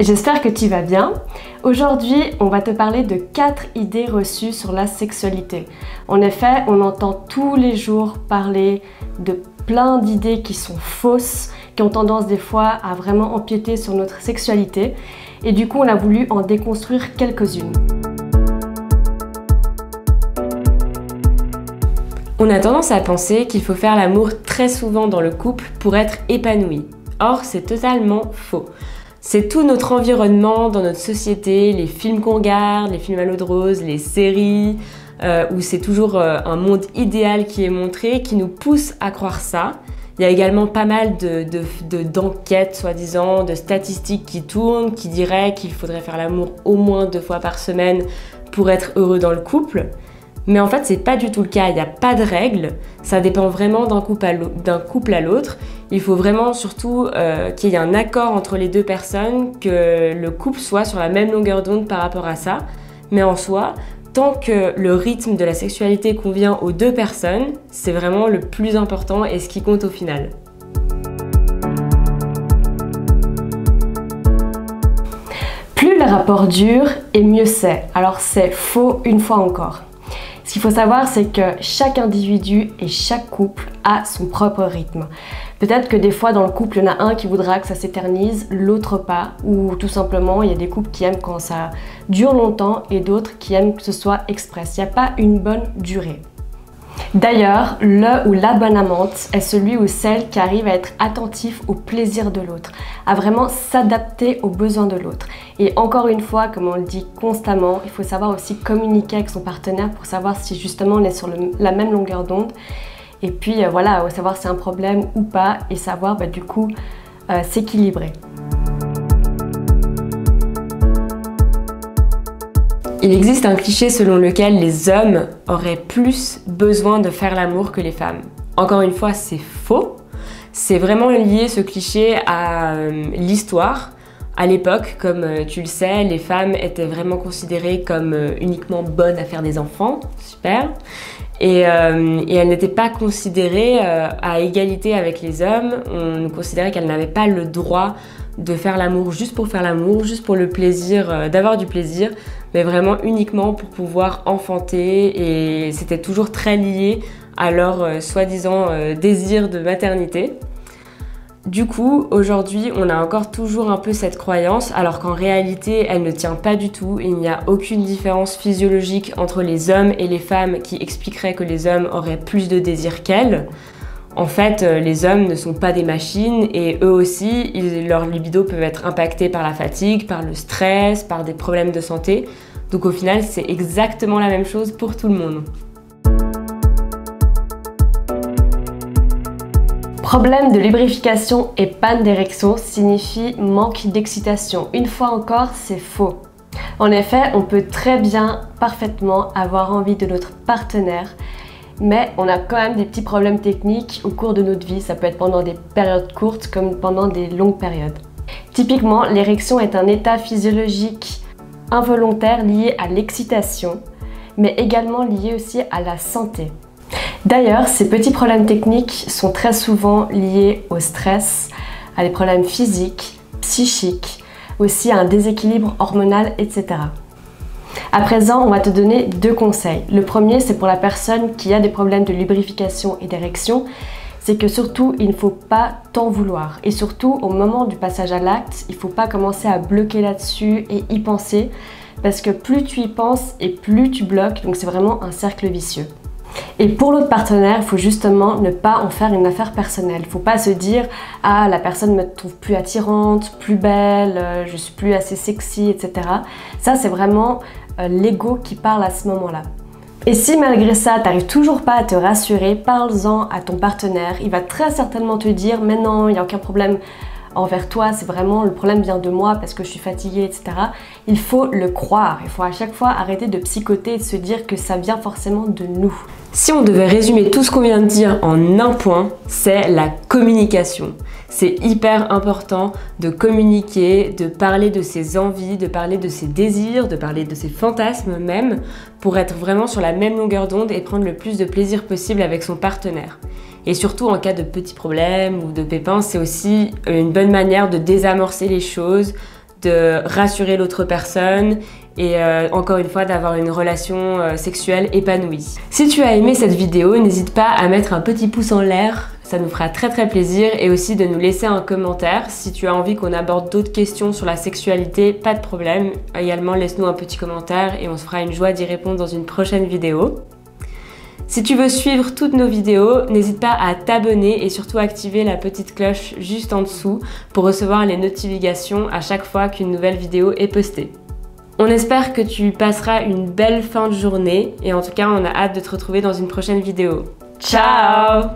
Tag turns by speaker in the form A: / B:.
A: j'espère que tu vas bien. Aujourd'hui, on va te parler de 4 idées reçues sur la sexualité. En effet, on entend tous les jours parler de plein d'idées qui sont fausses, qui ont tendance des fois à vraiment empiéter sur notre sexualité. Et du coup, on a voulu en déconstruire quelques-unes.
B: On a tendance à penser qu'il faut faire l'amour très souvent dans le couple pour être épanoui. Or, c'est totalement faux. C'est tout notre environnement dans notre société, les films qu'on regarde, les films à l'eau de rose, les séries, où c'est toujours un monde idéal qui est montré, qui nous pousse à croire ça. Il y a également pas mal d'enquêtes, soi-disant, de statistiques qui tournent, qui diraient qu'il faudrait faire l'amour au moins 2 fois par semaine pour être heureux dans le couple. Mais en fait, c'est pas du tout le cas, il n'y a pas de règles, ça dépend vraiment d'un couple à l'autre. Il faut vraiment surtout qu'il y ait un accord entre les 2 personnes, que le couple soit sur la même longueur d'onde par rapport à ça. Mais en soi, tant que le rythme de la sexualité convient aux 2 personnes, c'est vraiment le plus important et ce qui compte au final.
A: Plus le rapport dure et mieux c'est. Alors c'est faux une fois encore. Ce qu'il faut savoir, c'est que chaque individu et chaque couple a son propre rythme. Peut-être que des fois dans le couple, il y en a un qui voudra que ça s'éternise, l'autre pas, ou tout simplement, il y a des couples qui aiment quand ça dure longtemps et d'autres qui aiment que ce soit express. Il n'y a pas une bonne durée. D'ailleurs, le ou la bonne amante est celui ou celle qui arrive à être attentif au plaisir de l'autre, à vraiment s'adapter aux besoins de l'autre. Et encore une fois, comme on le dit constamment, il faut savoir aussi communiquer avec son partenaire pour savoir si justement on est sur la même longueur d'onde. Et puis voilà, savoir si c'est un problème ou pas et savoir du coup s'équilibrer.
B: Il existe un cliché selon lequel les hommes auraient plus besoin de faire l'amour que les femmes. Encore une fois, c'est faux. C'est vraiment lié ce cliché à l'histoire. À l'époque, comme tu le sais, les femmes étaient vraiment considérées comme uniquement bonnes à faire des enfants. Super. Et elles n'étaient pas considérées à égalité avec les hommes. On considérait qu'elles n'avaient pas le droit de faire l'amour juste pour faire l'amour, juste pour le plaisir, d'avoir du plaisir, mais vraiment uniquement pour pouvoir enfanter, et c'était toujours très lié à leur soi-disant désir de maternité. Du coup, aujourd'hui, on a encore toujours un peu cette croyance, alors qu'en réalité, elle ne tient pas du tout. Il n'y a aucune différence physiologique entre les hommes et les femmes qui expliquerait que les hommes auraient plus de désir qu'elles. En fait, les hommes ne sont pas des machines et eux aussi, leur libido peut être impacté par la fatigue, par le stress, par des problèmes de santé. Donc au final, c'est exactement la même chose pour tout le monde.
A: Problème de lubrification et panne d'érection signifie manque d'excitation. Une fois encore, c'est faux. En effet, on peut très bien, parfaitement avoir envie de notre partenaire, mais on a quand même des petits problèmes techniques au cours de notre vie. Ça peut être pendant des périodes courtes comme pendant des longues périodes. Typiquement, l'érection est un état physiologique involontaire lié à l'excitation, mais également lié aussi à la santé. D'ailleurs, ces petits problèmes techniques sont très souvent liés au stress, à des problèmes physiques, psychiques, aussi à un déséquilibre hormonal, etc. À présent, on va te donner 2 conseils. Le premier, c'est pour la personne qui a des problèmes de lubrification et d'érection, c'est que surtout, il ne faut pas t'en vouloir. Et surtout, au moment du passage à l'acte, il ne faut pas commencer à bloquer là-dessus et y penser, parce que plus tu y penses et plus tu bloques, donc c'est vraiment un cercle vicieux. Et pour l'autre partenaire, il faut justement ne pas en faire une affaire personnelle. Il ne faut pas se dire « Ah, la personne me trouve plus attirante, plus belle, je suis plus assez sexy, etc. » Ça, c'est vraiment l'ego qui parle à ce moment-là. Et si malgré ça, tu n'arrives toujours pas à te rassurer, parle-en à ton partenaire. Il va très certainement te dire « Mais non, il n'y a aucun problème envers toi, c'est vraiment le problème vient de moi parce que je suis fatiguée, etc. » Il faut le croire. Il faut à chaque fois arrêter de psychoter et de se dire que ça vient forcément de nous.
B: Si on devait résumer tout ce qu'on vient de dire en un point, c'est la communication. C'est hyper important de communiquer, de parler de ses envies, de parler de ses désirs, de parler de ses fantasmes même, pour être vraiment sur la même longueur d'onde et prendre le plus de plaisir possible avec son partenaire. Et surtout en cas de petits problèmes ou de pépins, c'est aussi une bonne manière de désamorcer les choses, de rassurer l'autre personne et encore une fois d'avoir une relation sexuelle épanouie. Si tu as aimé cette vidéo, n'hésite pas à mettre un petit pouce en l'air, ça nous fera très très plaisir, et aussi de nous laisser un commentaire. Si tu as envie qu'on aborde d'autres questions sur la sexualité, pas de problème. Également, laisse-nous un petit commentaire et on se fera une joie d'y répondre dans une prochaine vidéo. Si tu veux suivre toutes nos vidéos, n'hésite pas à t'abonner et surtout activer la petite cloche juste en dessous pour recevoir les notifications à chaque fois qu'une nouvelle vidéo est postée. On espère que tu passeras une belle fin de journée et en tout cas on a hâte de te retrouver dans une prochaine vidéo. Ciao!